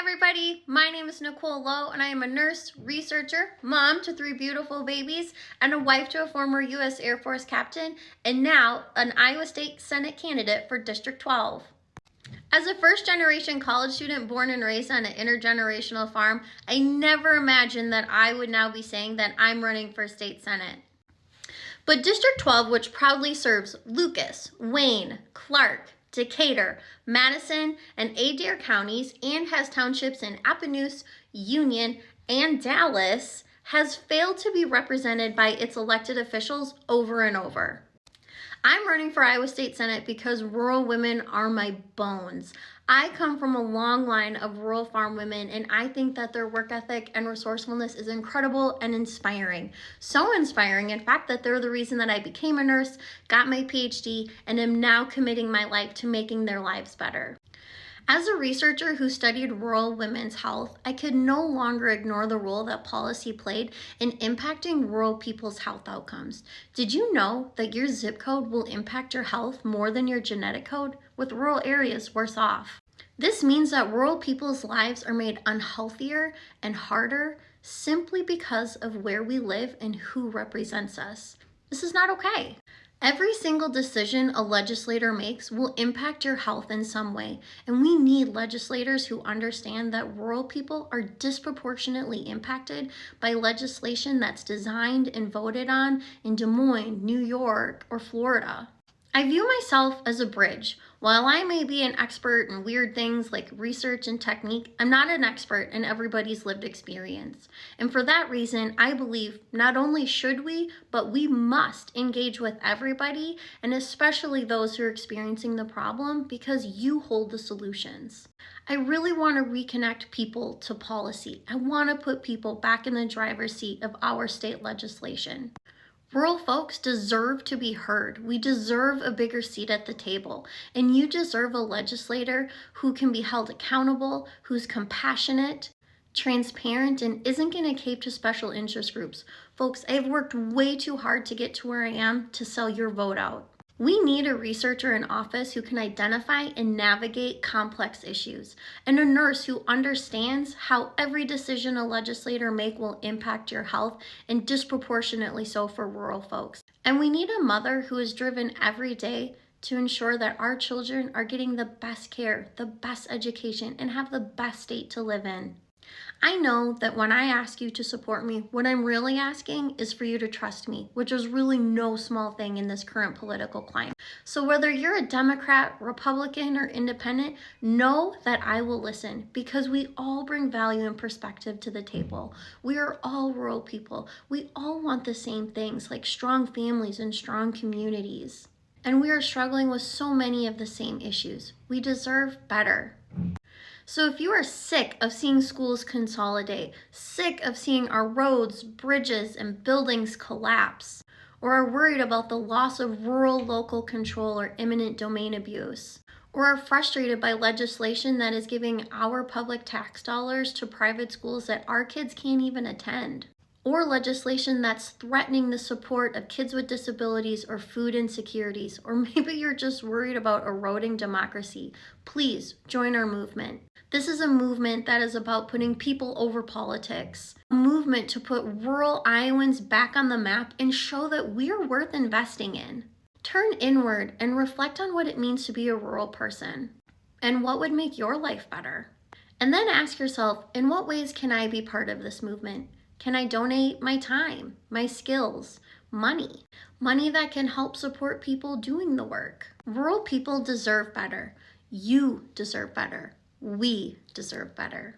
everybody, my name is Nicole Loew and I am a nurse, researcher, mom to 3 beautiful babies, and a wife to a former U.S. Air Force captain, and now an Iowa State Senate candidate for District 12. As a first-generation college student born and raised on an intergenerational farm, I never imagined that I would now be saying that I'm running for state senate. But District 12, which proudly serves Lucas, Wayne, Clark, Decatur, Madison, and Adair counties, and has townships in Appanoose, Union, and Dallas, has failed to be represented by its elected officials over and over. I'm running for Iowa State Senate because rural women are my bones. I come from a long line of rural farm women, and I think that their work ethic and resourcefulness is incredible and inspiring. So inspiring, in fact, that they're the reason that I became a nurse, got my PhD, and am now committing my life to making their lives better. As a researcher who studied rural women's health, I could no longer ignore the role that policy played in impacting rural people's health outcomes. Did you know that your zip code will impact your health more than your genetic code, with rural areas worse off? This means that rural people's lives are made unhealthier and harder simply because of where we live and who represents us. This is not okay. Every single decision a legislator makes will impact your health in some way, and we need legislators who understand that rural people are disproportionately impacted by legislation that's designed and voted on in Des Moines, New York, or Florida. I view myself as a bridge. While I may be an expert in weird things like research and technique, I'm not an expert in everybody's lived experience. And for that reason, I believe not only should we, but we must engage with everybody, and especially those who are experiencing the problem, because you hold the solutions. I really want to reconnect people to policy. I want to put people back in the driver's seat of our state legislation. Rural folks deserve to be heard. We deserve a bigger seat at the table. And you deserve a legislator who can be held accountable, who's compassionate, transparent, and isn't going to cave to special interest groups. Folks, I've worked way too hard to get to where I am to sell your vote out. We need a researcher in office who can identify and navigate complex issues, and a nurse who understands how every decision a legislator make will impact your health, and disproportionately so for rural folks. And we need a mother who is driven every day to ensure that our children are getting the best care, the best education, and have the best state to live in. I know that when I ask you to support me, what I'm really asking is for you to trust me, which is really no small thing in this current political climate. So whether you're a Democrat, Republican, or independent, know that I will listen, because we all bring value and perspective to the table. We are all rural people. We all want the same things, like strong families and strong communities. And we are struggling with so many of the same issues. We deserve better. So if you are sick of seeing schools consolidate, sick of seeing our roads, bridges, and buildings collapse, or are worried about the loss of rural local control or imminent domain abuse, or are frustrated by legislation that is giving our public tax dollars to private schools that our kids can't even attend, or legislation that's threatening the support of kids with disabilities or food insecurities, or maybe you're just worried about eroding democracy, please join our movement. This is a movement that is about putting people over politics, a movement to put rural Iowans back on the map and show that we're worth investing in. Turn inward and reflect on what it means to be a rural person and what would make your life better. And then ask yourself, in what ways can I be part of this movement? Can I donate my time, my skills, money that can help support people doing the work? Rural people deserve better. You deserve better. We deserve better.